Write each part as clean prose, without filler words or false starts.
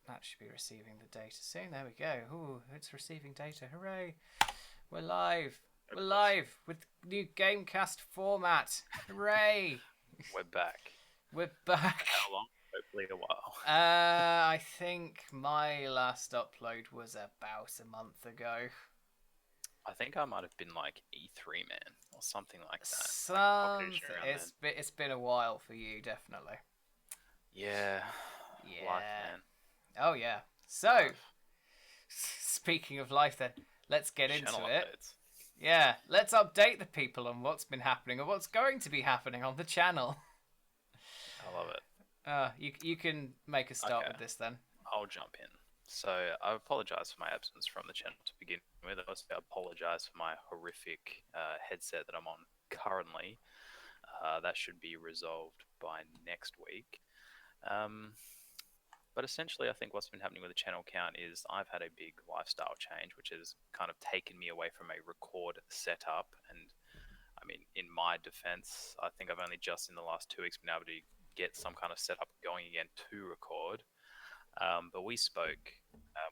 That should be receiving the data soon. There we go. Ooh, it's receiving data. Hooray! We're live. We're live with new GameCast format. Hooray! We're back. We're back. For how long? Hopefully a while. I think my last upload was about a month ago. I think I might have been like E3 man or something like that. Something. It's been a while for you, definitely. Yeah. Yeah. Life, man. Oh yeah. So, speaking of life, then let's get Channel into it. updates. Yeah, let's update the people on what's been happening or what's going to be happening on the channel. I love it. You can make a start with this then. I'll jump in. So I apologize for my absence from the channel to begin with. I also apologize for my horrific headset that I'm on currently. That should be resolved by next week. But essentially, I think what's been happening with the channel count is I've had a big lifestyle change, which has kind of taken me away from a record setup. And I mean, in my defense, I think I've only just in the last 2 weeks been able to get some kind of setup going again to record. But we spoke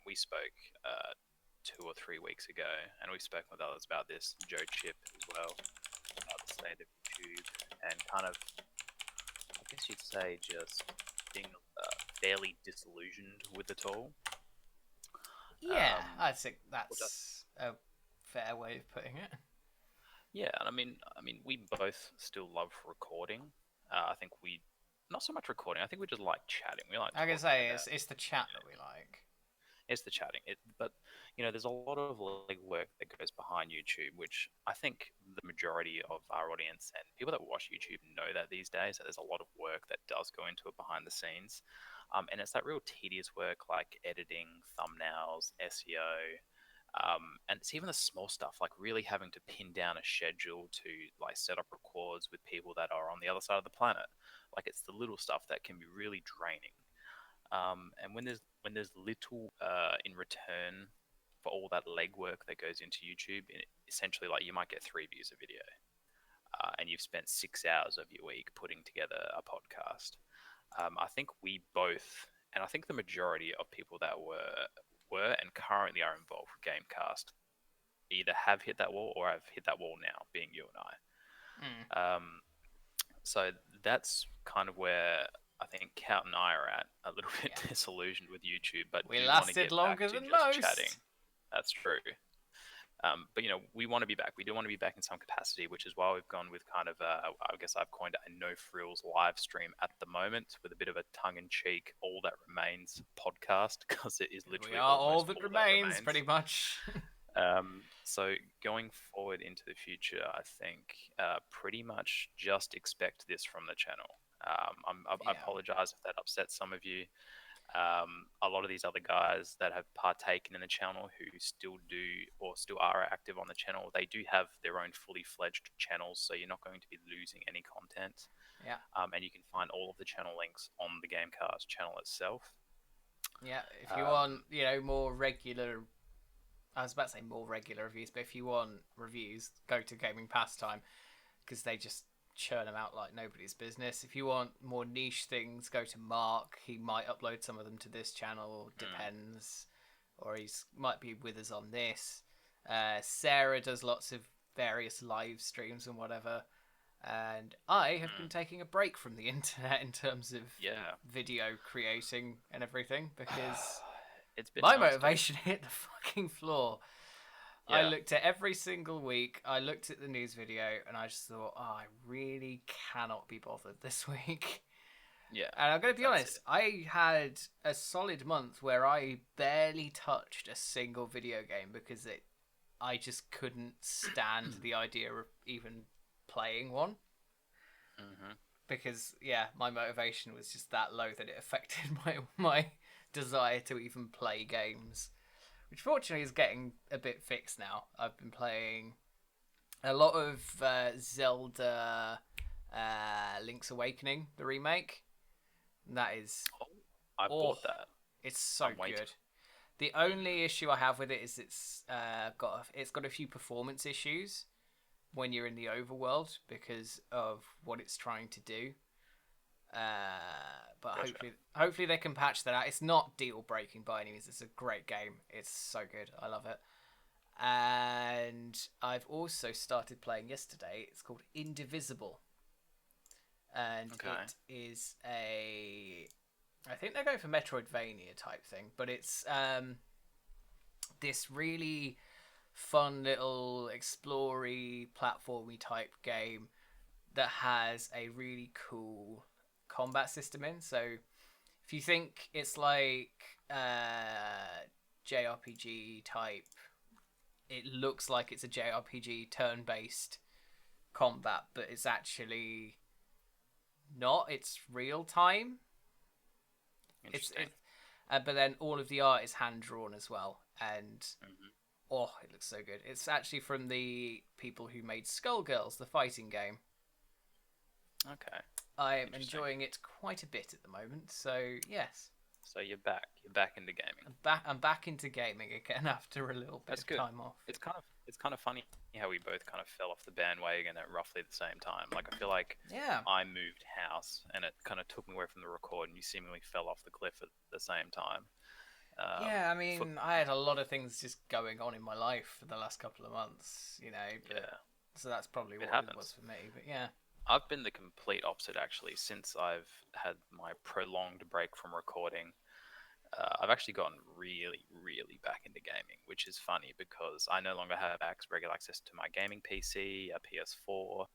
2 or 3 weeks ago, and we've spoken with others about this, Joe Chip as well, about the state of YouTube, and kind of, I guess you'd say, just being fairly disillusioned with it all. Yeah, I think that's a fair way of putting it. Yeah, and I mean, we both still love recording. I think we, not so much recording. I think we just like chatting. We like. I can say it's the chat that we like. It's the chatting. But there's a lot of work that goes behind YouTube, which I think the majority of our audience and people that watch YouTube know that these days. That there's a lot of work that does go into it behind the scenes, and it's that real tedious work like editing, thumbnails, SEO. And it's even the small stuff, like really having to pin down a schedule to like set up records with people that are on the other side of the planet. Like it's the little stuff that can be really draining. And when there's little in return for all that legwork that goes into YouTube, essentially like you might get 3 views a video, and you've spent 6 hours of your week putting together a podcast. I think we both, and I think the majority of people that were and currently are involved with GameCast either have hit that wall or have hit that wall now, being you and I. So that's kind of where I think Kat and I are at, a little bit disillusioned with YouTube, but we lasted longer than most. Chatting. That's true. But we want to be back. We do want to be back in some capacity, which is why we've gone with kind of, I guess I've coined a no frills live stream at the moment, with a bit of a tongue-in-cheek "all that remains" podcast, because it is literally all that remains, pretty much. So going forward into the future, I think pretty much just expect this from the channel. I apologize if that upsets some of you. A lot of these other guys that have partaken in the channel who still do or still are active on the channel, they do have their own fully fledged channels, so you're not going to be losing any content. Yeah. And you can find all of the channel links on the Gamecast channel itself. Yeah, if you want, more regular, I was about to say more regular reviews, but if you want reviews, go to Gaming Pastime, because they just churn them out like nobody's business. If you want more niche things, go to Mark. He might upload some of them to this channel, depends. Or might be with us on this. Sarah does lots of various live streams and whatever. And I have been taking a break from the internet in terms of video creating and everything, because it's been my motivation hit the fucking floor. Yeah. I looked at every single week. I looked at the news video, and I just thought, I really cannot be bothered this week. Yeah. And I'm going to be honest, I had a solid month where I barely touched a single video game because I just couldn't stand the idea of even playing one. Because, my motivation was just that low that it affected my desire to even play games. Which fortunately is getting a bit fixed now. I've been playing a lot of Zelda Link's Awakening, the remake. And that is... I bought that. It's so good. The only issue I have with it is it's got a few performance issues when you're in the overworld because of what it's trying to do. But Gotcha. hopefully they can patch that out. It's not deal breaking by any means. It's a great game. It's so good. I love it. And I've also started playing yesterday. It's called Indivisible, and Okay. it is I think they're going for Metroidvania type thing, but it's this really fun little explory platformy type game that has a really cool combat system in. So if you think it's like JRPG type, it looks like it's a JRPG turn-based combat, but it's actually not. It's real time. Interesting. But then all of the art is hand drawn as well, and Hmm. oh, it looks so good. It's actually from the people who made Skullgirls, the fighting game. Okay. I am Interesting. enjoying it quite a bit at the moment. So yes, So you're back. You're back into gaming. I'm back into gaming again after a little bit That's of good. time off. It's kind of funny how we both kind of fell off the bandwagon at roughly the same time. Like I feel like Yeah, I moved house and it kind of took me away from the record, and you seemingly fell off the cliff at the same time. yeah. I For mean, I had a lot of things just going on in my life for the last couple of months, but yeah, so that's probably it what it was happens. for me. But yeah, I've been the complete opposite actually since I've had my prolonged break from recording. I've actually gotten really, really back into gaming, which is funny because I no longer have regular access to my gaming PC, a PS4.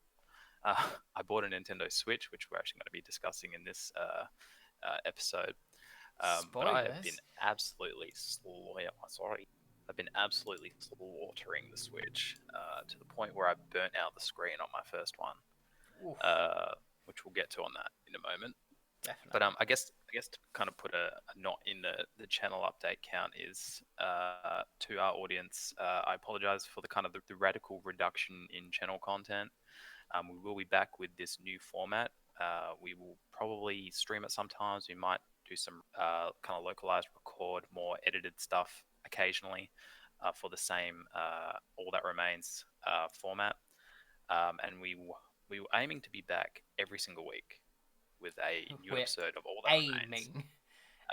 I bought a Nintendo Switch, which we're actually going to be discussing in this episode. But I have been spoilers. absolutely sorry. I've been absolutely slaughtering the Switch to the point where I burnt out the screen on my first one, Oof, which we'll get to on that in a moment. But definitely. I guess to kind of put a knot in the channel update count is to our audience. I apologize for the kind of the radical reduction in channel content. We will be back with this new format. We will probably stream it sometimes. We might do some kind of localized record, more edited stuff occasionally for the same All That Remains format. And we were aiming to be back every single week with a new We're episode of All That Remains. aiming.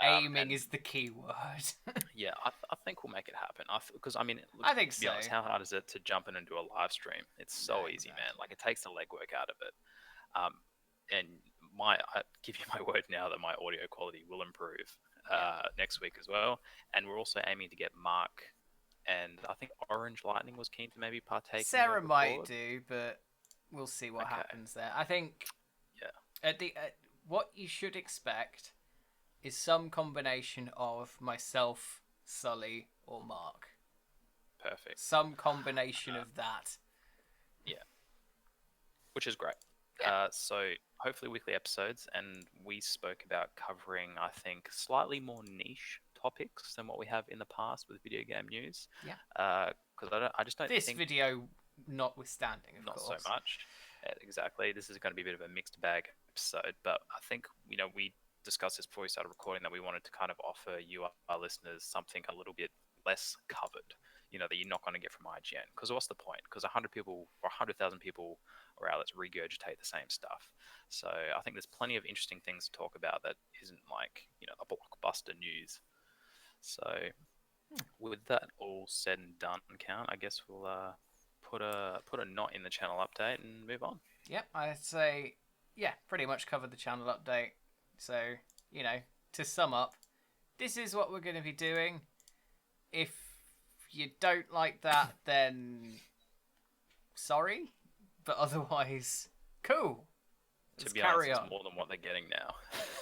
Aiming And is the key word. yeah, I think we'll make it happen. Because I mean, look, I think to be so. honest, how hard is it to jump in and do a live stream? It's No, so easy, man. exactly. Like it takes the legwork out of it. Um, and I give you my word now that my audio quality will improve Yeah. next week as well. And we're also aiming to get Mark and I think Orange Lightning was keen to maybe partake in the Sarah might record. do, but we'll see what Okay, happens there. I think yeah, what you should expect is some combination of myself, Sully, or Mark. perfect. Some combination Uh, of that. yeah, which is great. Yeah. So hopefully weekly episodes, and we spoke about covering, I think, slightly more niche topics than what we have in the past with video game news. Yeah. Because I just don't This think video notwithstanding, of not so course. much. Exactly. This is going to be a bit of a mixed bag episode, but I think we discussed this before we started recording that we wanted to kind of offer you our listeners something a little bit less covered. That you're not going to get from IGN. Because what's the point? Because 100 people or 100,000 people are out. Let's regurgitate the same stuff. So I think there's plenty of interesting things to talk about that isn't like a blockbuster news. So with that all said and done, count. I guess we'll put a knot in the channel update and move on. Yep, I'd say, yeah, pretty much covered the channel update. So, to sum up, this is what we're going to be doing. If you don't like that, then sorry, but otherwise, cool. To Let's be honest, carry it's on. more than what they're getting now.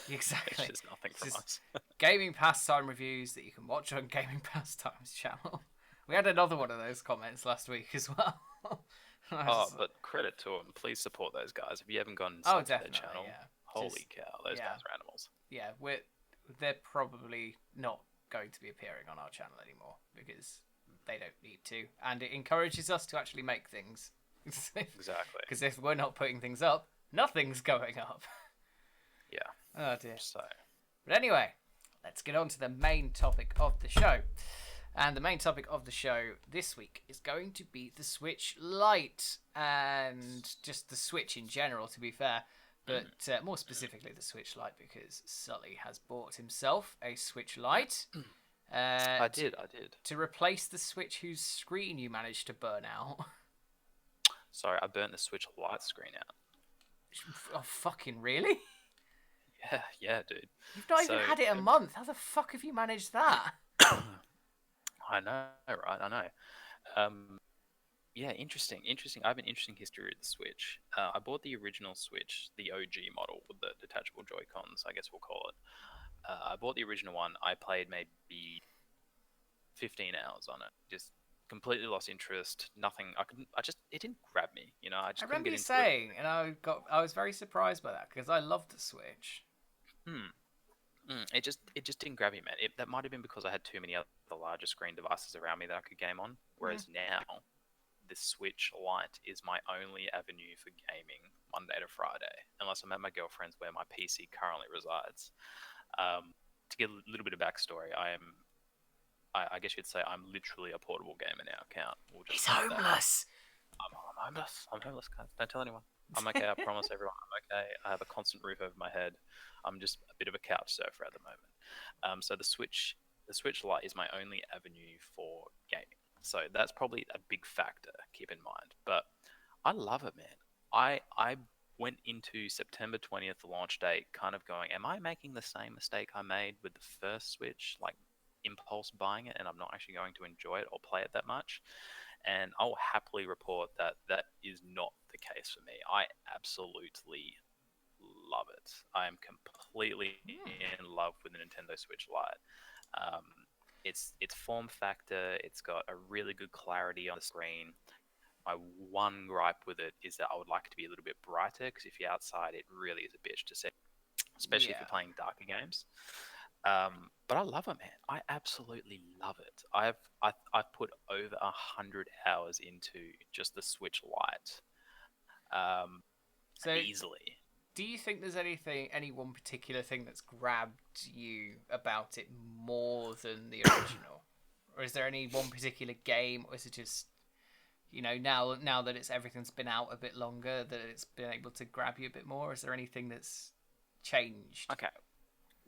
Exactly. It's just nothing It's from just us. gaming pastime reviews that you can watch on Gaming Pastimes channel. We had another one of those comments last week as well. But credit to them. Please support those guys. If you haven't gone and Oh, subbed to their definitely, channel, yeah. holy cow, those yeah. guys are animals. Yeah, they're probably not going to be appearing on our channel anymore because they don't need to, and it encourages us to actually make things. Exactly. Because if we're not putting things up, nothing's going up. Yeah. Oh dear. So, But anyway, let's get on to the main topic of the show. And the main topic of the show this week is going to be the Switch Lite, and just the Switch in general, to be fair. but more specifically the Switch Lite, because Sully has bought himself a Switch Lite I to, did. I did. to replace the Switch whose screen you managed to burn out. Sorry, I burnt the Switch Lite screen out. Oh, fucking really? Yeah, yeah, dude. You've not even So had it a month. How the fuck have you managed that? I know, right? I know. Um, yeah, interesting. Interesting. I have an interesting history with the Switch. I bought the original Switch, the OG model with the detachable Joy Cons, I guess we'll call it. I bought the original one. I played maybe 15 hours on it. Just completely lost interest. Nothing. I couldn't. I just. It didn't grab me. I I just couldn't remember get you into it. saying, and I was very surprised by that because I love the Switch. Hmm. It just didn't grab me, man. That might have been because I had too many other larger screen devices around me that I could game on. Mm. Whereas now, the Switch Lite is my only avenue for gaming Monday to Friday, unless I'm at my girlfriend's where my PC currently resides. To get a little bit of backstory, I guess you'd say I'm literally a portable gamer now. Count. We'll just He's call it that. homeless. I'm homeless. I'm homeless, guys. Don't tell anyone. I'm okay. I promise everyone. I'm okay. I have a constant roof over my head. I'm just a bit of a couch surfer at the moment. So the Switch Lite is my only avenue for gaming. So that's probably a big factor. Keep in mind, but I love it, man. I went into September 20th launch date, kind of going, am I making the same mistake I made with the first Switch, like impulse buying it, and I'm not actually going to enjoy it or play it that much? And I'll happily report that that is not the case for me. I absolutely love it. I am completely Hmm. in love with the Nintendo Switch Lite. Um, its form factor. It's got a really good clarity on the screen. My one gripe with it is that I would like it to be a little bit brighter because if you're outside, it really is a bitch to see, especially if Yeah. you're playing darker games. But I love it, man. I absolutely love it. I've put over 100 hours into just the Switch Lite, um, So, easily. do you think there's any one particular thing that's grabbed you about it more than the original, or is there any one particular game, or is it just now that it's everything's been out a bit longer that it's been able to grab you a bit more? Is there anything that's changed? Okay.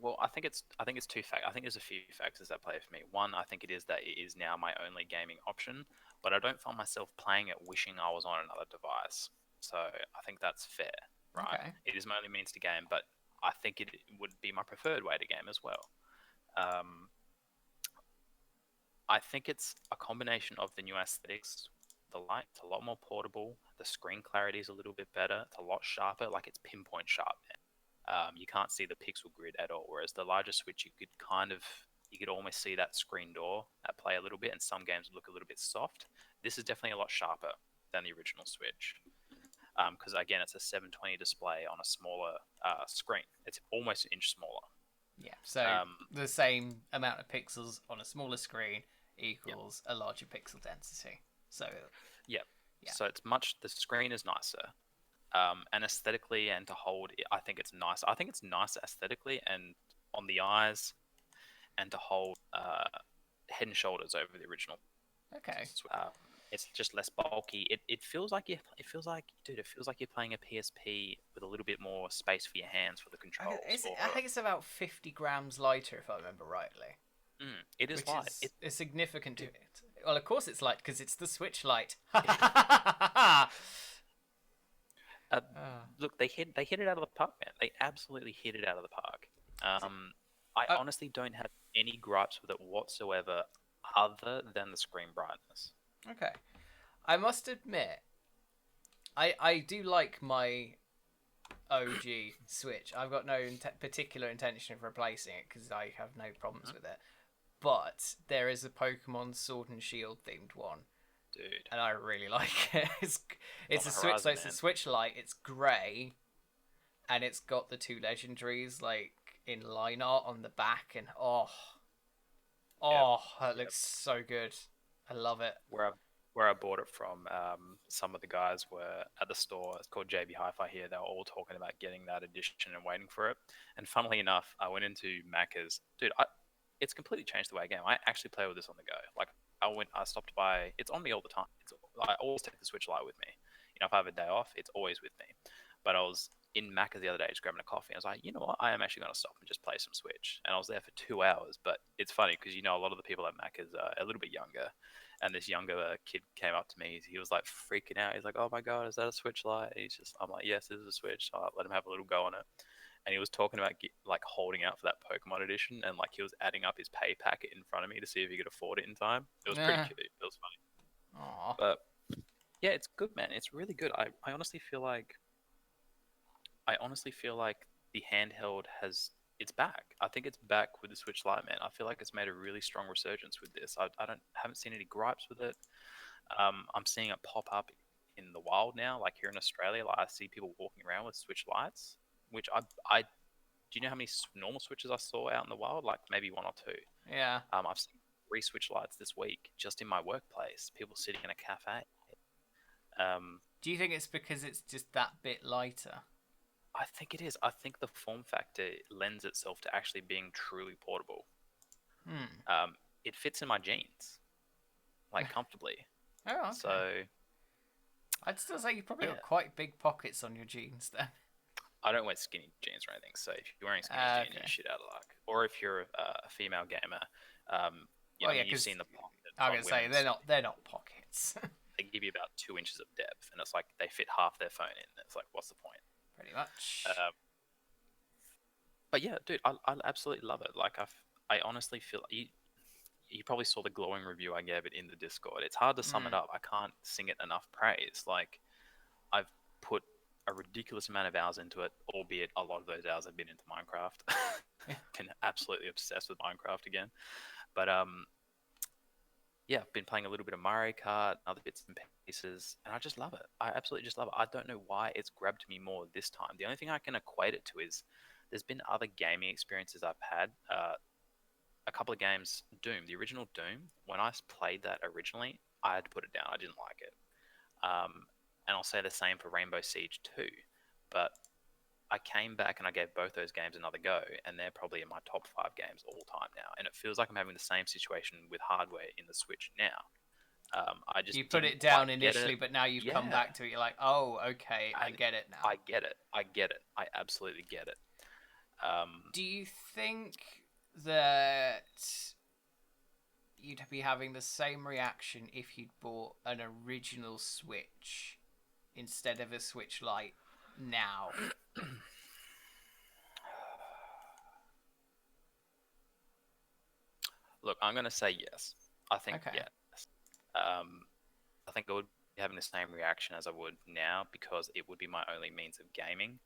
Well, I think it's two factors. I think there's a few factors that play for me. One, I think it is that it is now my only gaming option, but I don't find myself playing it wishing I was on another device. So I think that's fair, right? Okay. It is my only means to game, but I think it would be my preferred way to game as well. Um, I think it's a combination of the new aesthetics. The light, it's a lot more portable. The screen clarity is a little bit better. It's a lot sharper, like it's pinpoint sharp. You can't see the pixel grid at all. Whereas the larger Switch, you could almost see that screen door at play a little bit, and some games look a little bit soft. This is definitely a lot sharper than the original Switch. Because again, it's a 720 display on a smaller screen. It's almost an inch smaller. Yeah. So Um, the same amount of pixels on a smaller screen yeah, equals a larger pixel density. So yeah. yeah. So the screen is nicer. And aesthetically and to hold, I think it's nice. I think it's nice aesthetically and on the eyes and to hold head and shoulders over the original. Okay. It's just less bulky. It feels like dude, it feels like you're playing a PSP with a little bit more space for your hands for the controls. I think it's about 50 grams lighter, if I remember rightly, It is which light. is a significant. Well, of course it's light because it's the Switch Lite. Uh, uh, Look, they hit it out of the park, man. They absolutely hit it out of the park. I uh, honestly don't have any gripes with it whatsoever, other than the screen brightness. okay. I must admit, I do like my OG Switch. I've got no particular intention of replacing it because I have no problems Mhm. with it. But there is a Pokemon Sword and Shield themed one, Dude, and I really like it. it's on It's the a Switch, so horizon, it's a man. Switch Lite. It's grey, and it's got the two legendaries like in line art on the back, and Yep, that yep. looks so good. I love it. Where I bought it from, some of the guys were at the store. It's called JB Hi-Fi here. They were all talking about getting that edition and waiting for it. And funnily enough, I went into Macca's. Dude, it's completely changed the way I game. I actually play with this on the go. Like I stopped by. It's on me all the time. I always take the Switch Lite with me. If I have a day off, it's always with me. But I was in Macca the other day, just grabbing a coffee. I was like, you know what? I am actually going to stop and just play some Switch. And I was there for 2 hours. But it's funny because a lot of the people at Macca's are a little bit younger, and this younger kid came up to me. He was like freaking out. He's like, "Oh my god, is that a Switch Lite?" I'm like, "Yes, this is a Switch." So I let him have a little go on it. And he was talking about like holding out for that Pokemon edition, and like he was adding up his pay packet in front of me to see if he could afford it in time. It was pretty Yeah. cute. It was funny. Aw. But yeah, it's good, man. It's really good. I honestly feel like the handheld has it's back. I think it's back with the Switch Lite, man. I feel like it's made a really strong resurgence with this. I don't haven't seen any gripes with it. I'm seeing it pop up in the wild now, like here in Australia. Like I see people walking around with Switch Lites, which I do you know how many normal Switches I saw out in the wild? Like maybe one or two. Yeah. I've seen 3 Switch Lites this week just in my workplace. People sitting in a cafe. Um, Do you think it's because it's just that bit lighter? I think it is. I think the form factor lends itself to actually being truly portable. Hmm. It fits in my jeans like comfortably. Oh, okay. So I'd still say you've probably yeah, got quite big pockets on your jeans then. I don't wear skinny jeans or anything. So if you're wearing skinny jeans, you're Okay. shit out of luck. Or if you're a female gamer, yeah, Well, I yeah, mean you've because seen the pockets I'm on gonna say women's. they're not pockets. They give you about 2 inches of depth, and it's like they fit half their phone in. It's like, what's the point? Pretty much. Um, but yeah, dude, I absolutely love it. Like I honestly feel you probably saw the glowing review I gave it in the Discord. It's hard to sum it Hmm. up. I can't sing it enough praise. Like I've put a ridiculous amount of hours into it, albeit a lot of those hours have been into Minecraft. Yeah. Been absolutely obsessed with Minecraft again. But yeah, I've been playing a little bit of Mario Kart, other bits and pieces, and I just love it. I absolutely just love it. I don't know why it's grabbed me more this time. The only thing I can equate it to is there's been other gaming experiences I've had. A couple of games, Doom, the original Doom, when I played that originally, I had to put it down. I didn't like it. And I'll say the same for Rainbow Siege 2. But I came back and I gave both those games another go, and they're probably in my top 5 games all time now. And it feels like I'm having the same situation with hardware in the Switch now. I just You put didn't it down quite get it. initially, but now you've come Yeah, back to it. You're like, oh, okay, I and get it now. I get it. I get it. I absolutely get it. Um, Do you think that you'd be having the same reaction if you'd bought an original Switch instead of a Switch Lite now? Look, I'm going to say yes. I think Okay. yes. Um, I think I would be having the same reaction as I would now because it would be my only means of gaming.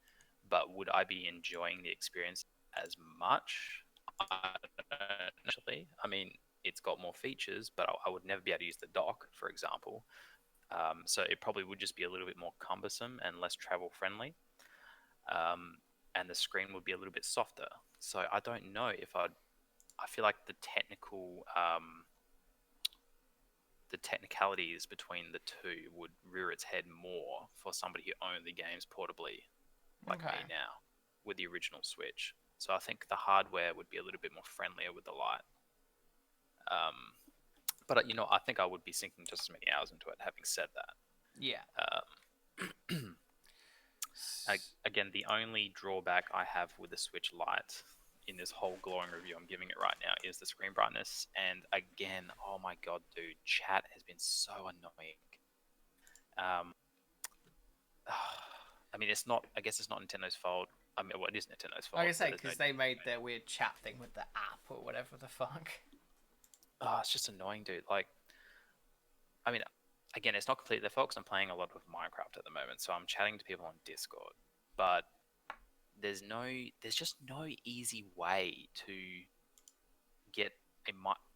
But would I be enjoying the experience as much? I don't know, actually. I mean, it's got more features, but I would never be able to use the dock, for example. So it probably would just be a little bit more cumbersome and less travel friendly. Um, and the screen would be a little bit softer. So I don't know if I'd. I feel like the technicalities between the two would rear its head more for somebody who owned the games portably, like me Okay. now, with the original Switch. So I think the hardware would be a little bit more friendlier with the Lite. Um, but I think I would be sinking just as many hours into it. Having said that, Yeah. again, the only drawback I have with the Switch Lite in this whole glowing review I'm giving it right now is the screen brightness. And again, oh my god, dude, chat has been so annoying. Um, I mean, it's not. I guess it's not Nintendo's fault. I mean, well, it is Nintendo's Like fault, I but say, there's no. because they made their weird chat thing with the app or whatever the fuck. Oh, it's just annoying, dude. Like, I mean, again, it's not completely their fault 'cause I'm playing a lot of Minecraft at the moment, so I'm chatting to people on Discord. But there's just no easy way to get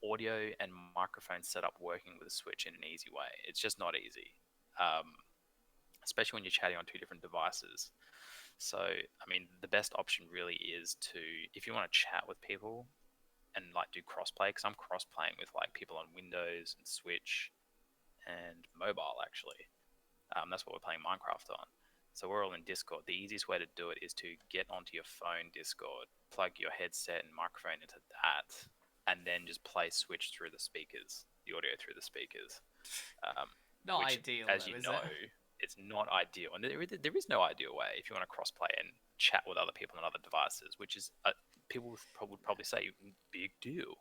audio and microphone setup working with a Switch in an easy way. It's just not easy, um, especially when you're chatting on two different devices. So, I mean, the best option really is to, if you want to chat with people and like do crossplay, because I'm cross playing with like people on Windows and Switch and mobile actually. That's what we're playing Minecraft on. So we're all in Discord. The easiest way to do it is to get onto your phone Discord, plug your headset and microphone into that, and then just play Switch through the speakers, the audio through the speakers. Not Which, ideal as though, you is know, it? it's not ideal, and there is no ideal way if you want to crossplay and chat with other people on other devices, which is people would probably say big deal.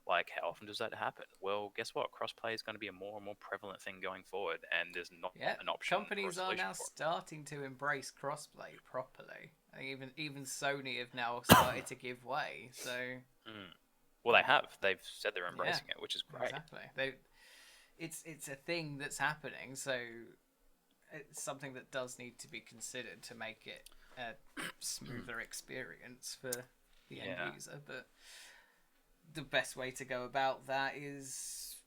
Like, how often does that happen? Well, guess what? Crossplay is going to be a more and more prevalent thing going forward, and there's not Yeah, an option or a companies are solution now for it. starting to embrace crossplay properly. I think even Sony have now started to give way. So Mm. Well, they have. They've said they're yeah, embracing it, which is great. exactly. It's a thing that's happening. So it's something that does need to be considered to make it a smoother experience for the end Yeah. user. But the best way to go about that is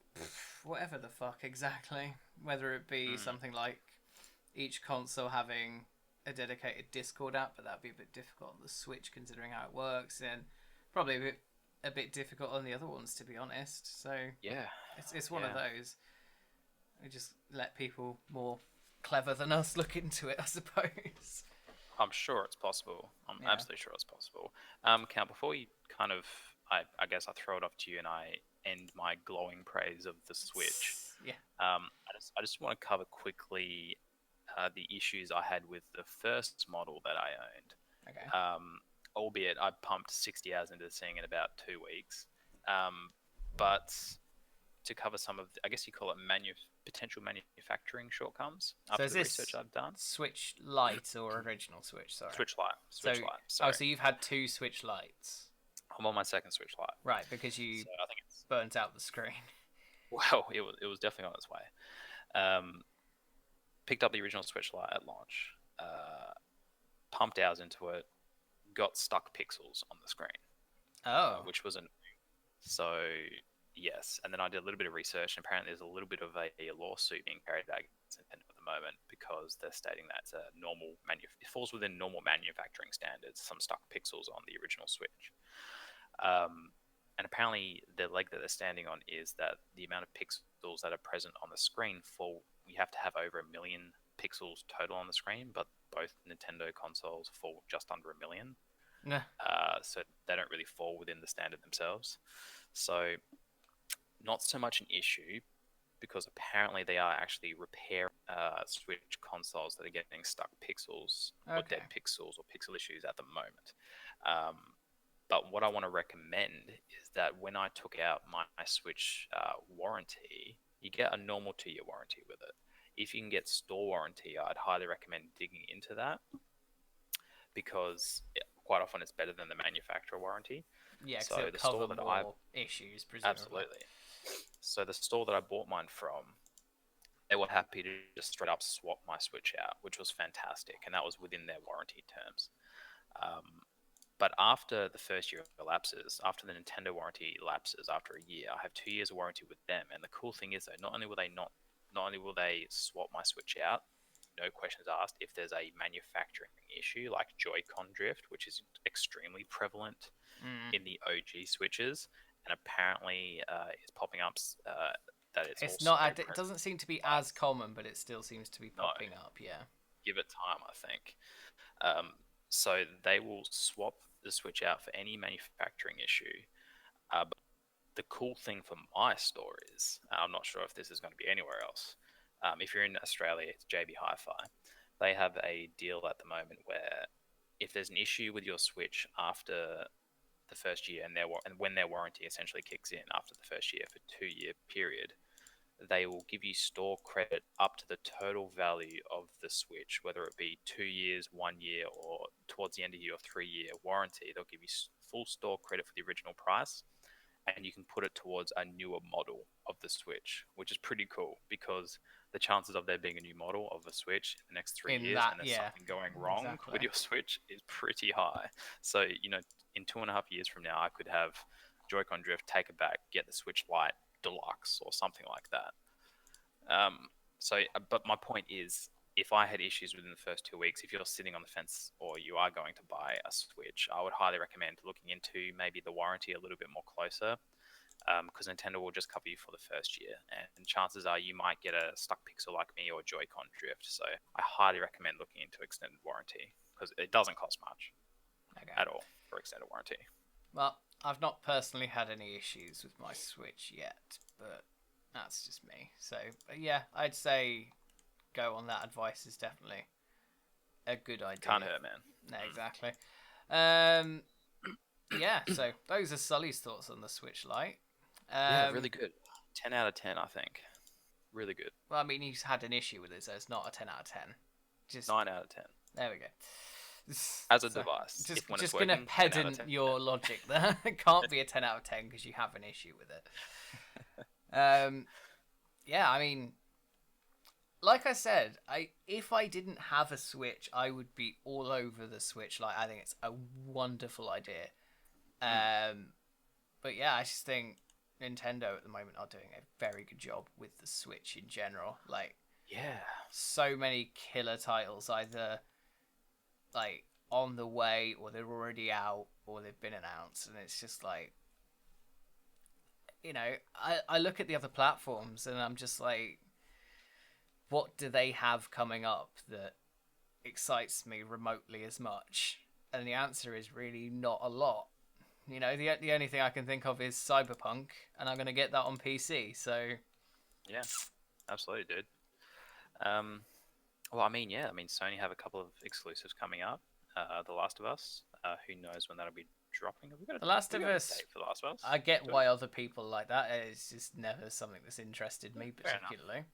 whatever the fuck exactly. Whether it be Mm. something like each console having a dedicated Discord app, but that'd be a bit difficult on the Switch considering how it works, and probably a bit difficult on the other ones, to be honest. So Yeah. it's one of Yeah. those. We just let people more clever than us look into it, I suppose. I'm sure it's possible. I'm Yeah. absolutely sure it's possible. Count, before we kind of, I guess I throw it off to you and I end my glowing praise of the Switch. Yeah. I just want to cover quickly the issues I had with the first model that I owned. Okay. Albeit I pumped 60 hours into this thing in about 2 weeks. But to cover some of, I guess you call it potential manufacturing shortcomings So after is the research this I've done. Switch Lite or original Switch? Sorry. Switch Lite. So Sorry. so you've had two Switch Lites, I'm on my second Switch Lite. right? Because you So I think it's burnt out the screen. well, it was definitely on its way. Picked up the original Switch Lite at launch. Pumped hours into it. Got stuck pixels on the screen, Oh. which was annoying. So yes, and then I did a little bit of research, and apparently there's a little bit of a lawsuit being carried out against Nintendo at the moment because they're stating that it's a it falls within normal manufacturing standards. Some stuck pixels on the original Switch. And apparently the leg that they're standing on is that the amount of pixels that are present on the screen you have to have over 1 million pixels total on the screen, but both Nintendo consoles fall just under 1 million. Nah. So they don't really fall within the standard themselves. So not so much an issue because apparently they are actually repairing Switch consoles that are getting stuck pixels or dead pixels or pixel issues at the moment. But what I want to recommend is that when I took out my Switch warranty, you get a normal 2-year warranty with it. If you can get store warranty, I'd highly recommend digging into that because quite often it's better than the manufacturer warranty. Yeah, so because the it'll store cover that more issues, presumably. absolutely. So the store that I bought mine from, they were happy to just straight up swap my Switch out, which was fantastic, and that was within their warranty terms. But after the first year elapses, after the Nintendo warranty elapses, after a year, I have 2 years of warranty with them. And the cool thing is, though, not only will they swap my Switch out, no questions asked, if there's a manufacturing issue like Joy-Con drift, which is extremely prevalent in the OG Switches, and apparently is popping up that it's It's also not. It doesn't seem to be as common, but it still seems to be popping up. Yeah. Give it time, I think. So they will swap the Switch out for any manufacturing issue. But the cool thing for my store is, I'm not sure if this is going to be anywhere else. If you're in Australia, it's JB Hi-Fi. They have a deal at the moment where if there's an issue with your Switch after the first year and when their warranty essentially kicks in after the first year for 2-year period, they will give you store credit up to the total value of the Switch, whether it be 2 years, 1 year, or towards the end of your 3-year warranty. They'll give you full store credit for the original price, and you can put it towards a newer model of the Switch, which is pretty cool because the chances of there being a new model of a Switch in the next 3 years and there's something going wrong with your Switch is pretty high. So, in 2.5 years from now, I could have Joy-Con drift, take it back, get the Switch Lite Deluxe or something like that. But my point is, if I had issues within the first 2 weeks, if you're sitting on the fence or you are going to buy a Switch, I would highly recommend looking into maybe the warranty a little bit more closer, because Nintendo will just cover you for the first year, and chances are you might get a stuck pixel like me or Joy-Con drift. So I highly recommend looking into extended warranty because it doesn't cost much at all for extended warranty. Well, I've not personally had any issues with my Switch yet, but that's just me. So, yeah, I'd say go on that advice is definitely a good Can't idea. hurt, man. No, Mm. exactly. Um, yeah. So those are Sully's thoughts on the Switch Lite. Yeah, really Um, good. 10 out of 10, I think. Really good. well, I mean, he's had an issue with it, so it's not a 10 out of 10. Just 9 out of 10. there we go. As a So device. just If when it's just gonna working, 10 out of pedant 10. your logic there. It can't be a 10 out of 10 because you have an issue with it. Yeah, I mean, like I said, if I didn't have a Switch, I would be all over the Switch. Like I think it's a wonderful idea. Mm. Um, but yeah, I just think Nintendo at the moment are doing a very good job with the Switch in general. Like Yeah. so many killer titles, either like on the way or they're already out or they've been announced, and it's just like, I look at the other platforms and I'm just like, what do they have coming up that excites me remotely as much? And the answer is really not a lot. The only thing I can think of is Cyberpunk, and I'm gonna get that on PC. So Yeah. Absolutely, dude. Um, well, I mean, yeah. I mean, Sony have a couple of exclusives coming up. The Last of Us. Who knows when that'll be dropping? Have we got a, The Last we of got a Us, date for The Last of Us? I get Do we? why other people like that. It's just never something that's interested me Fair enough. particularly.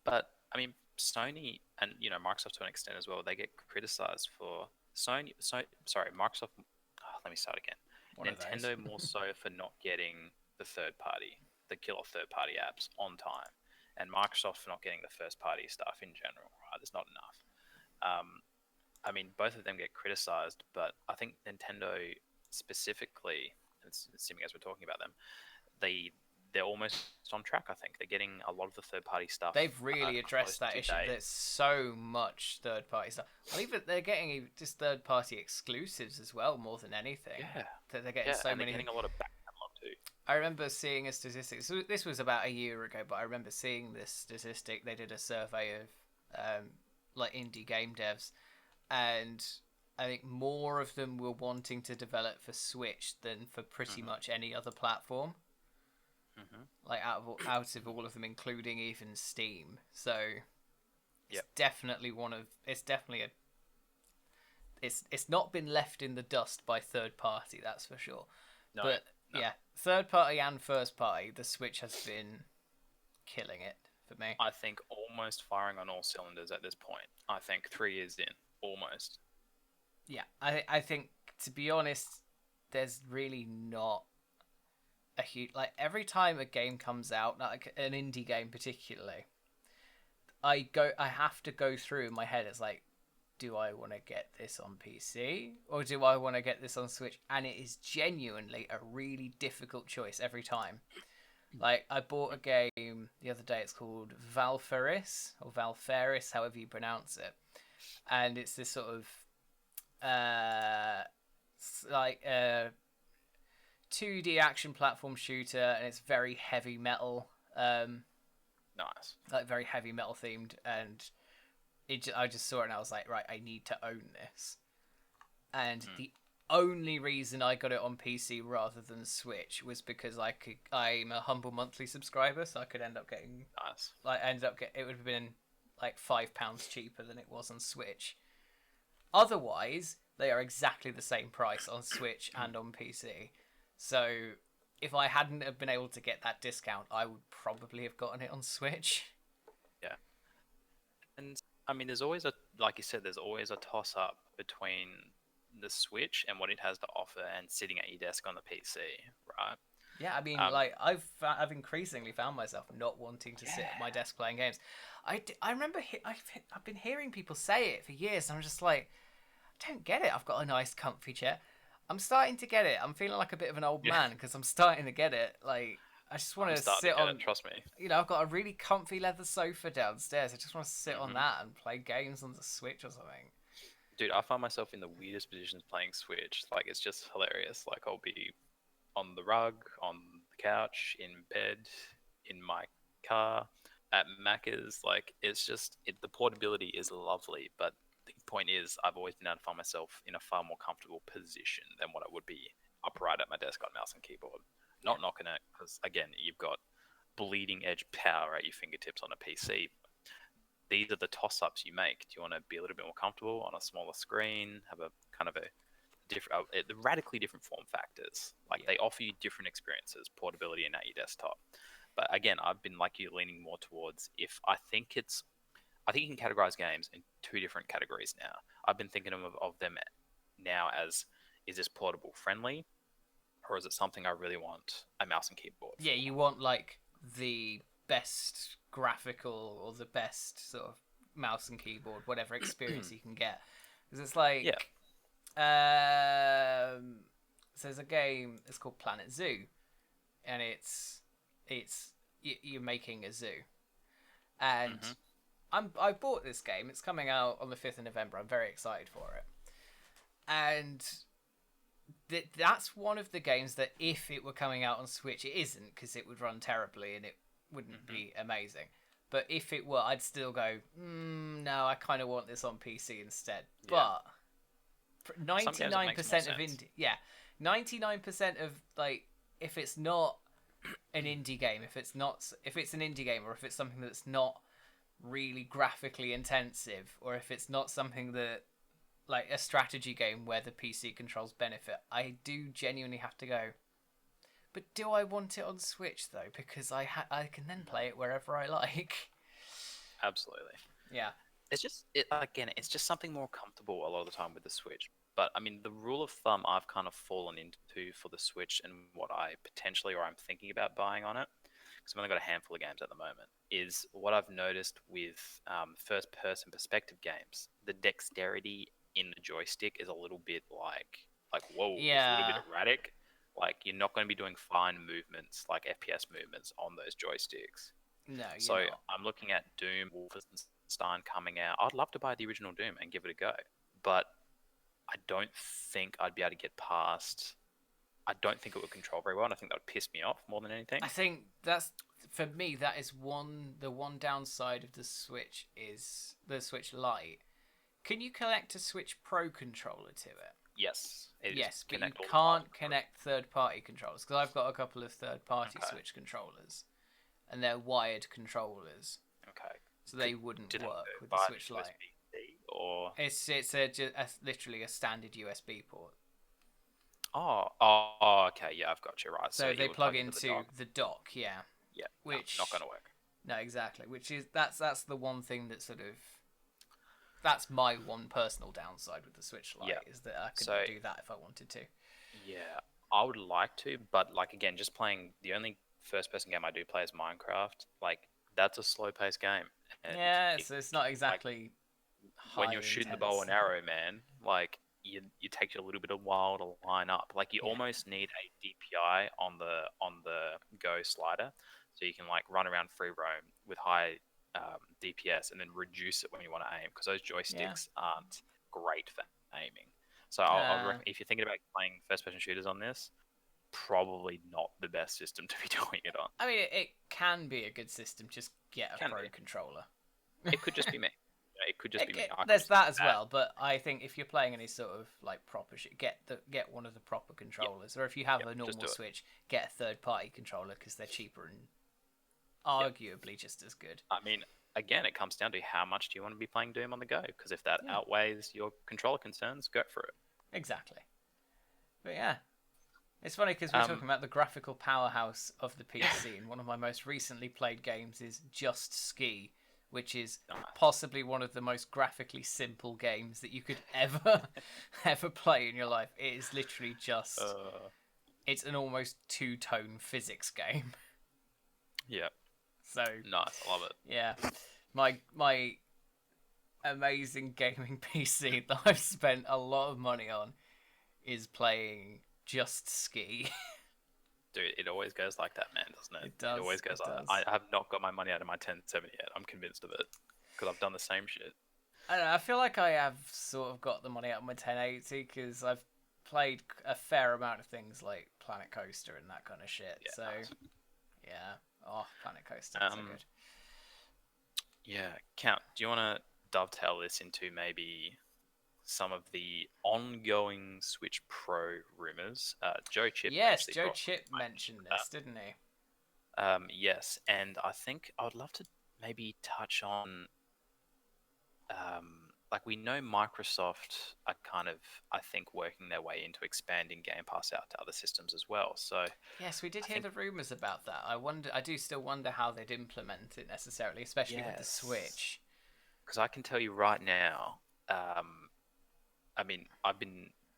But I mean, Sony and Microsoft to an extent as well. They get criticized for Sony. Sorry, Microsoft. Oh, let me start again. One of those. Nintendo more so for not getting the killer third party apps on time, and Microsoft for not getting the first party stuff in general. Right, there's not enough. Um, I mean, both of them get criticized, but I think Nintendo specifically, assuming as we're talking about them, they they're almost on track. I think they're getting a lot of the third party stuff They've really close addressed that to issue. date. There's so much third party stuff. Well, even they're getting just third party exclusives as well, more than anything. Yeah, They're getting yeah, so and they're many. getting a lot of back catalog too. I remember seeing a statistic. So this was about a year ago, but I remember seeing this statistic. They did a survey of like indie game devs, and I think more of them were wanting to develop for Switch than for pretty Hmm. much any other platform. Hmm. Like out of all of them, including even Steam. So it's Yep. definitely one of. It's definitely a. It's not been left in the dust by third party. That's for sure. No, But no. yeah, third party and first party, the Switch has been killing it for me. I think almost firing on all cylinders at this point. I think 3 years in, almost. Yeah, I think, to be honest, there's really not a huge, like, every time a game comes out, like an indie game particularly, I have to go through in my head. It's like, do I want to get this on PC or do I want to get this on Switch? And it is genuinely a really difficult choice every time. Like, I bought a game the other day. It's called Valferis, or Valferis, however you pronounce it, and it's this sort of uh, like a 2D action platform shooter, and it's very heavy metal, Nice. like very heavy metal themed. And I just saw it and I was like, right, I need to own this. And Mm, the only reason I got it on PC rather than Switch was because I'm a humble monthly subscriber, so I could end up getting nice. it would have been like £5 cheaper than it was on Switch. Otherwise, they are exactly the same price on Switch and on PC. So if I hadn't have been able to get that discount, I would probably have gotten it on Switch. Yeah. And I mean, there's always like you said, there's always a toss up between the Switch and what it has to offer and sitting at your desk on the PC, right? Yeah, I mean, Um, like I've increasingly found myself not wanting to sit yeah, at my desk playing games. I remember I've been hearing people say it for years, and I'm just like, I don't get it. I've got a nice comfy chair. I'm starting to get it. I'm feeling like a bit of an old yeah. man because I'm starting to get it. Like, I just want I'm to starting sit to get it. on. Trust me. I've got a really comfy leather sofa downstairs. I just want to sit on Hmm. that and play games on the Switch or something. Dude, I find myself in the weirdest positions playing Switch. Like, it's just hilarious. Like, I'll be on the rug, on the couch, in bed, in my car, at Macca's. Like, it's just the portability is lovely, but the point is, I've always been able to find myself in a far more comfortable position than what I would be upright at my desk on mouse and keyboard. Yeah. Not knocking it, because again, you've got bleeding edge power at your fingertips on a PC. these are the toss-ups you make. Do you want to be a little bit more comfortable on a smaller screen, have a kind of a different, radically different form factors? Like Yeah. they offer you different experiences, portability, and at your desktop. But again, I've been like you, leaning more towards if I think you can categorize games in two different categories now. I've been thinking of them now as, is this portable friendly, or is it something I really want a mouse and keyboard Yeah, for? you want like the best graphical or the best sort of mouse and keyboard, whatever experience you can get. Because it's Yeah. like, so there's a game. It's called Planet Zoo, and you're making a zoo, and Hmm. I bought this game. It's coming out on the 5th of November. I'm very excited for it, and that's one of the games that if it were coming out on Switch, it isn't because it would run terribly and it wouldn't Hmm. be amazing. But if it were, I'd still go, no, I kind of want this on PC instead. Yeah. But Some games it makes more 99% of sense. indie, yeah, 99% of like, if it's not an indie game, if it's an indie game, or if it's something that's not really graphically intensive, or if it's not something that like a strategy game where the PC controls benefit, I do genuinely have to go. But do I want it on Switch though? Because I can then play it wherever I like. Absolutely. Yeah, It's just it again. It's just something more comfortable a lot of the time with the Switch. But I mean, the rule of thumb I've kind of fallen into for the Switch and what I potentially or I'm thinking about buying on it, because I've only got a handful of games at the moment, is what I've noticed with first-person perspective games. The dexterity in the joystick is a little bit like whoa, it's a little bit yeah, erratic. Like you're not going to be doing fine movements like FPS movements on those joysticks. no, you're So not. I'm looking at Doom, Wolfenstein coming out. I'd love to buy the original Doom and give it a go, but I don't think I'd be able to get past. I don't think it would control very well, and I think that would piss me off more than anything. I think that's for me. That is the one downside of the Switch is the Switch Lite. Can you connect a Switch Pro controller to it? Yes, it is Yes, but you connect all the time. can't connect third-party controllers because I've got a couple of third-party Okay, Switch controllers, and they're wired controllers, okay. so they wouldn't Did it work with the via Switch Lite. USB-C or? Literally a standard USB port. Oh, okay. Yeah, I've got you right. So So it they would plug plug into the into dock. the dock, yeah. Yeah, no, not Which going to work. no, exactly. Which is that's the one thing that sort of that's my one personal downside with the Switch Yeah. Lite is that I So couldn't do that if I wanted to. yeah, I would like to, but like again, just playing the only first-person game I do play is Minecraft. Like that's a slow-paced game, and Yeah, it's not like exactly when high you're shooting the bow intense. and arrow, man, like you take you a little bit of while to line up. Like you Yeah, almost need a DPI on the go slider, so you can like run around free roam with high DPS and then reduce it when you want to aim because those yeah. joysticks aren't great for aiming. So I would Uh, recommend if you're thinking about playing first-person shooters on this, probably not the best system to be doing it on. I mean, it can be a good system. Just get a Can pro be. controller. It could just be me. It could just be me. I could There's just that be as bad. well, but I think if you're playing any sort of like proper shit, get one of the proper Yeah, controllers, or if you have yeah, a just normal do it. Switch, get a third-party controller because they're cheaper and Yeah. arguably just as good. I mean, again, it comes down to how much do you want to be playing Doom on the go? Because if that Yeah, outweighs your controller concerns, go for it. exactly. But yeah, it's funny because we're Um, talking about the graphical powerhouse of the PC, and one of my most recently played games is Just Ski, which is possibly one of the most graphically simple games that you could ever ever play in your life. It is literally just uh, it's an almost two-tone physics game. yeah, So nice. I love it. yeah, my amazing gaming PC that I've spent a lot of money on is playing Just Ski. Dude, it always goes like that, man, doesn't it? It It always does. goes It like that. does. I have not got my money out of my 1070 yet. I'm convinced of it because I've done the same shit. I don't know. I feel like I have sort of got the money out of my 1080 because I've played a fair amount of things like Planet Coaster and that kind of shit. Yeah, So nice. yeah, oh, Planet Coaster, so Um, good. yeah, Count, do you want to dovetail this into maybe some of the ongoing Switch Pro rumors? Joe Chip Yes, actually Joe brought Chip my mentioned this, didn't he? yes, and I think I would love to maybe touch on. like we know Microsoft are kind of, I think, working their way into expanding Game Pass out to other systems as well. So Yes, we did I hear think the rumors about that. I do still wonder how they'd implement it necessarily, especially with the yes, Switch. because I can tell you right now. I mean,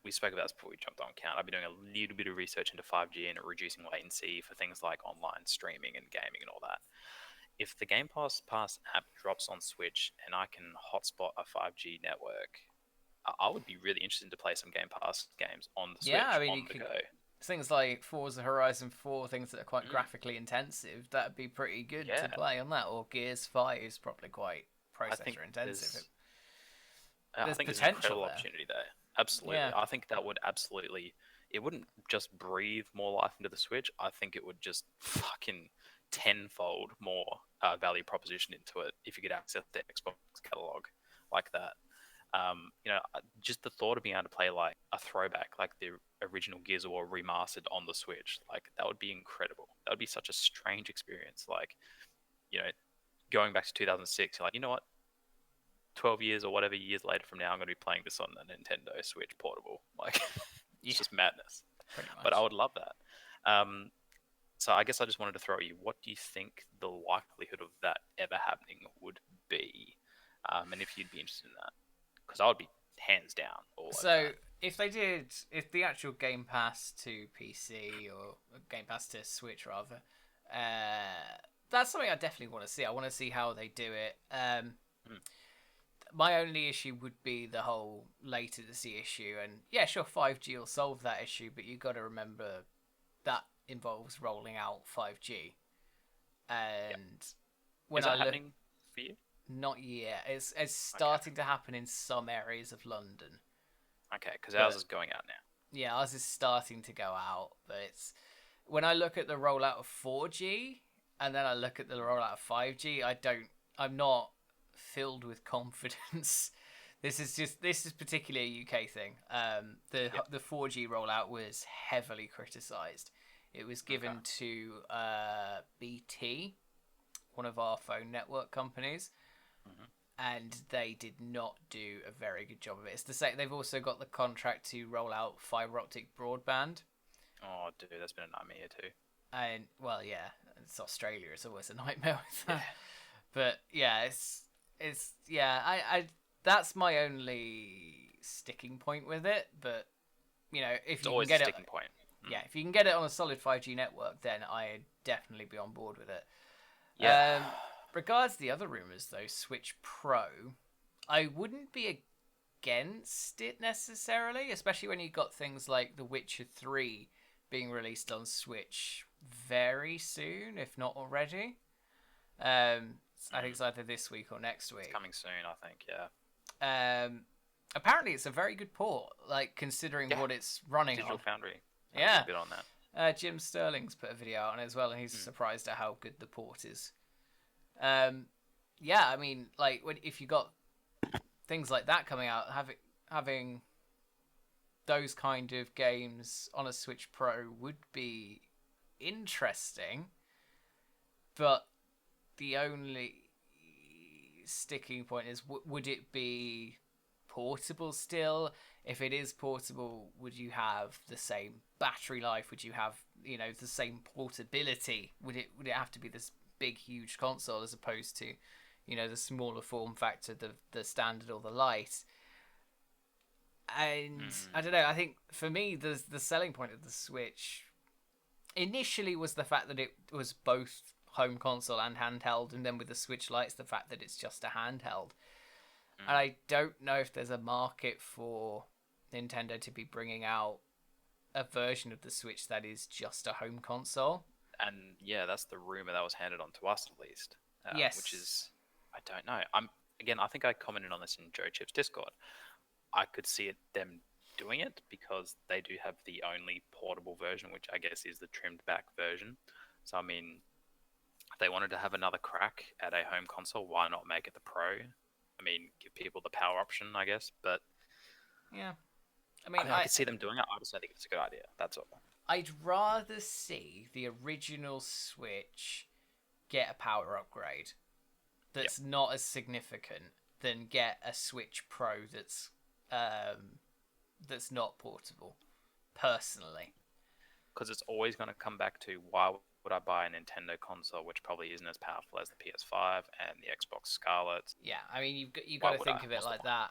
we spoke about this before we jumped on count. I've been doing a little bit of research into 5G and reducing latency for things like online streaming and gaming and all that. If the Pass app drops on Switch and I can hotspot a 5G network, I would be really interested to play some Game Pass games on the Yeah, Switch I mean, you on the could go. things like Forza Horizon 4, things that are quite Mm, graphically intensive. That'd be pretty good to yeah, play on that. Or Gears 5 is probably quite I think processor intensive. I There's think there's potential incredible there. opportunity there. Absolutely, Yeah, I think that would absolutely. It wouldn't just breathe more life into the Switch. I think it would just fucking tenfold more value proposition into it if you could access the Xbox catalog like that. Just the thought of being able to play like a throwback, like the original Gears of War remastered on the Switch, like that would be incredible. That would be such a strange experience. Like, you know, going back to 2006, you're like, you know what? 12 years or whatever years later from now, I'm going to be playing this on the Nintendo Switch portable. Like, it's yeah, just madness. pretty But I much. would love that. So I guess I just wanted to throw at you, what do you think the likelihood of that ever happening would be? And if you'd be interested in that. Because I would be hands down all over So that. if the actual Game Pass to PC or Game Pass to Switch rather, that's something I definitely want to see. I want to see how they do it. Mm, My only issue would be the whole latency issue, and yeah, sure, 5G will solve that issue, but you got to remember that involves rolling out 5G, yeah. and when Is I that look, happening for you? not yet. It's Okay. starting to happen in some areas of London, Okay, because ours but is going out now. yeah, ours is starting to go out. But it's when I look at the rollout of 4G and then I look at the rollout of 5G, I'm not filled with confidence. This is particularly a UK thing. Yep. The 4G rollout was heavily criticised. It was Okay. given to BT, one of our phone network companies, Hmm. and they did not do a very good job of it. It's the same. They've also got the contract to roll out fiber optic broadband, Oh, dude, that's been a nightmare here too. and well, yeah, it's Australia. It's always a nightmare with Yeah. that. But yeah, it's yeah. I that's my only sticking point with it. But you know, if It's you can always a get it, sticking point. yeah, Mm. if you can get it on a solid 5G network, then I'd definitely be on board with it. Yeah. Regards the other rumors though, Switch Pro, I wouldn't be against it necessarily, especially when you got things like The Witcher 3 being released on Switch very soon, if not already. I think Mm. it's either this week or next It's week. coming soon, I think. Yeah. Um, Apparently, it's a very good port, like considering Yeah. what it's running Digital on. Foundry. I did Yeah, a bit on that. Jim Sterling's put a video out on it as well, and he's Mm. surprised at how good the port is. Um, yeah, I mean, like if you got things like that coming out, having those kind of games on a Switch Pro would be interesting, but the only sticking point is would it be portable still? If it is portable, would you have the same battery life? Would you have, you know, the same portability? Would it have to be this big huge console as opposed to, you know, the smaller form factor, the standard or the Lite? And I Mm. don't know. I think for me, the selling point of the Switch initially was the fact that it was both home console and handheld, and then with the Switch Lite, the fact that it's just a handheld. And Mm. I don't know if there's a market for Nintendo to be bringing out a version of the Switch that is just a home console. And yeah, that's the rumor that was handed on to us at least, which Yes. is, I don't know. I think I commented on this in Joe Chip's Discord. I could see them doing it because they do have the only portable version, which I guess is the trimmed back version. So I mean, if they wanted to have another crack at a home console, why not make it the Pro? I mean, give people the power option, I guess. But Yeah. I I mean, mean, I could see them doing it. I just don't think it's a good idea. That's all. I'd rather see the original Switch get a power upgrade Yep. that's not as significant. than get a Switch Pro that's not portable. Personally, Because it's always going to come back to why would I buy a Nintendo console which probably isn't as powerful as the PS5 and the Xbox Scarlet? yeah. I mean, you Why got to would I? think of it What's the like point? that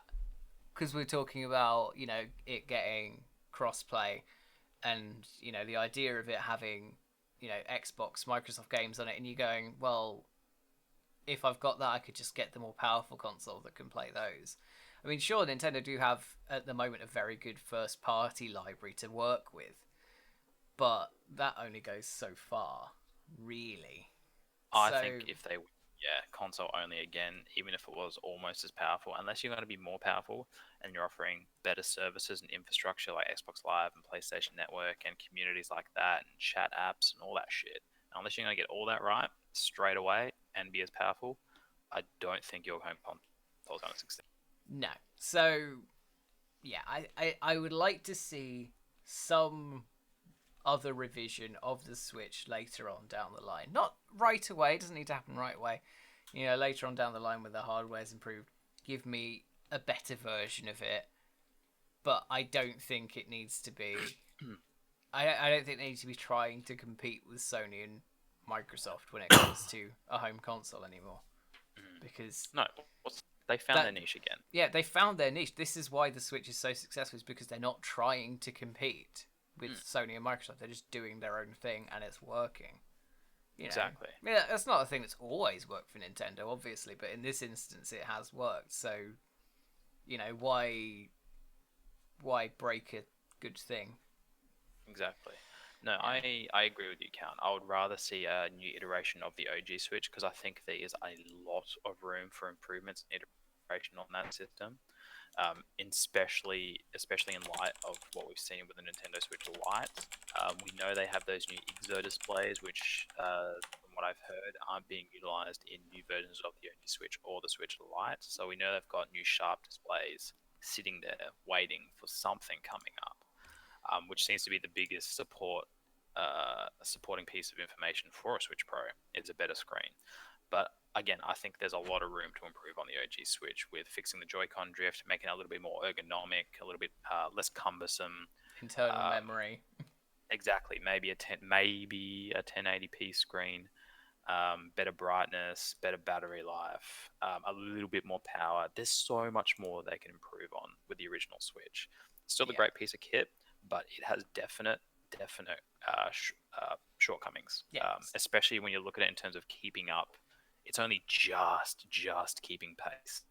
because we're talking about it getting crossplay and the idea of it having Xbox, Microsoft games on it, and you going, well, if I've got that, I could just get the more powerful console that can play those. I mean, sure, Nintendo do have at the moment a very good first party library to work with, but that only goes so far, really. I So think if they, yeah, console only again, even if it was almost as powerful, unless you're going to be more powerful and you're offering better services and infrastructure like Xbox Live and PlayStation Network and communities like that and chat apps and all that shit, unless you're going to get all that right straight away and be as powerful, I don't think your home console is going to succeed. no. So yeah, I would like to see some other revision of the Switch later on down the line. Not right away, it doesn't need to happen right away. Later on down the line when the hardware's improved, give me a better version of it. But I don't think it needs to be. I don't think they need to be trying to compete with Sony and Microsoft when it comes to a home console anymore. Because No, they found their niche again. yeah, they found their niche. This is why the Switch is so successful, is because they're not trying to compete with Sony and Microsoft. They're just doing their own thing, and it's working. Exactly. Yeah, that's not a thing that's always worked for Nintendo, obviously, but in this instance, it has worked. So, why break a good thing? Exactly. No, I agree with you, Count. I would rather see a new iteration of the OG Switch because I think there is a lot of room for improvements and iteration on that system. Especially in light of what we've seen with the Nintendo Switch Lite. We know they have those new IGZO displays, which, from what I've heard, aren't being utilized in new versions of the OG Switch or the Switch Lite. So we know they've got new sharp displays sitting there waiting for something coming up, which seems to be the biggest supporting piece of information for a Switch Pro is a better screen. But again, I think there's a lot of room to improve on the OG Switch with fixing the Joy-Con drift, making it a little bit more ergonomic, a little bit less cumbersome. Internal memory. Exactly, maybe a 1080p screen, better brightness, better battery life, a little bit more power. There's so much more they can improve on with the original Switch. Still a great piece of kit, but it has definite shortcomings. Yes. Especially when you look at it in terms of keeping up. It's only just keeping pace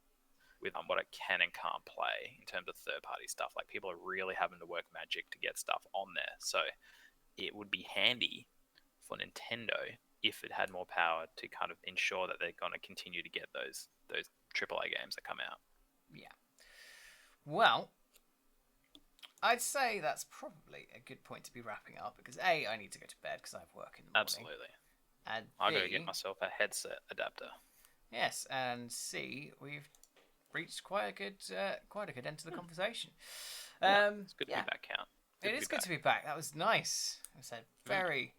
with what it can and can't play in terms of third-party stuff. Like people are really having to work magic to get stuff on there. So it would be handy for Nintendo if it had more power to kind of ensure that they're going to continue to get those AAA games that come out. Yeah. Well, I'd say that's probably a good point to be wrapping up because A, I need to go to bed because I have work in the morning. Absolutely. And I B, gotta get myself a headset adapter. Yes, and C, we've reached quite a good end to the conversation. It's good to be back, Count. It is good to be back. That was nice. It was a very,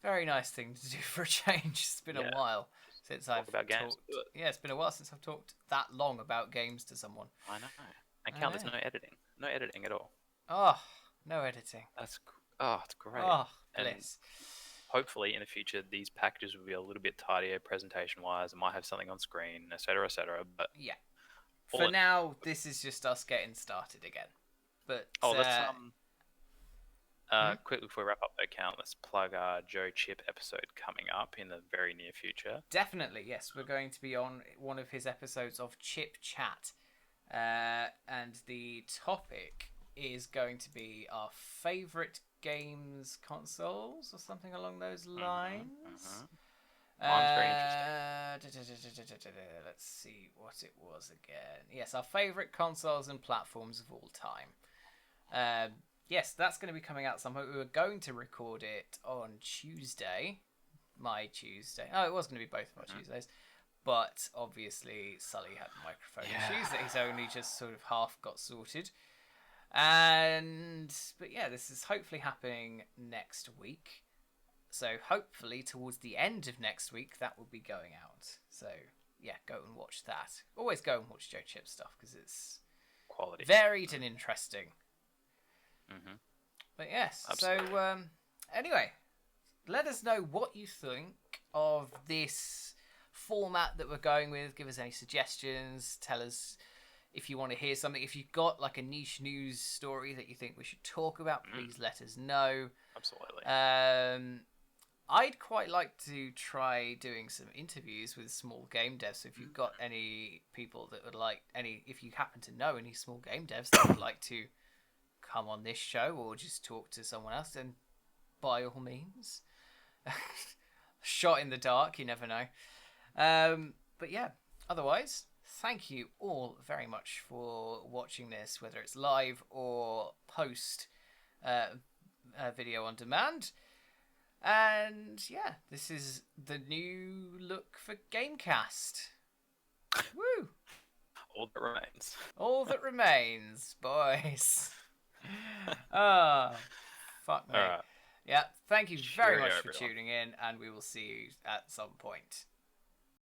very nice thing to do for a change. It's been a while since I've about games. talked. Yeah, it's been a while since I've talked that long about games to someone. I know. And Count, there's no editing. No editing at all. Oh, no editing. It's great. Oh, bliss. Hopefully in the future these packages will be a little bit tidier presentation wise and might have something on screen, etc., etc. But yeah, for now this is just us getting started again. But let's quickly before we wrap up the account, let's plug our Joe Chip episode coming up in the very near future. Definitely, yes, we're going to be on one of his episodes of Chip Chat, and the topic is going to be our favourite games consoles or something along those lines. Mine's very interesting. Let's see what it was again. Yes, our favourite consoles and platforms of all time. Yes, that's going to be coming out sometime. We were going to record it on Tuesday. My Tuesday. Oh, it was going to be both of our Tuesdays. But obviously Sully had microphone issues that he's only just sort of half got sorted. But yeah, this is hopefully happening next week. So hopefully towards the end of next week that will be going out. So yeah, go and watch that. Always go and watch Joe Chip stuff because it's Quality. varied and interesting. Mm-hmm. But yes, Absolutely. so anyway, let us know what you think of this format that we're going with. Give us any suggestions. Tell us if you want to hear something. If you've got like a niche news story that you think we should talk about, please let us know. Absolutely. I'd quite like to try doing some interviews with small game devs. So if you've got any people that would like if you happen to know any small game devs that would like to come on this show or just talk to someone else, then by all means. Shot in the dark, you never know. But yeah, otherwise, thank you all very much for watching this, whether it's live or post video on demand. And yeah, this is the new look for GameCast. Woo! All that remains. All that remains, boys. Ah, fuck me. All right. Yeah, thank you very Cheerio, much for everyone. tuning in, and we will see you at some point.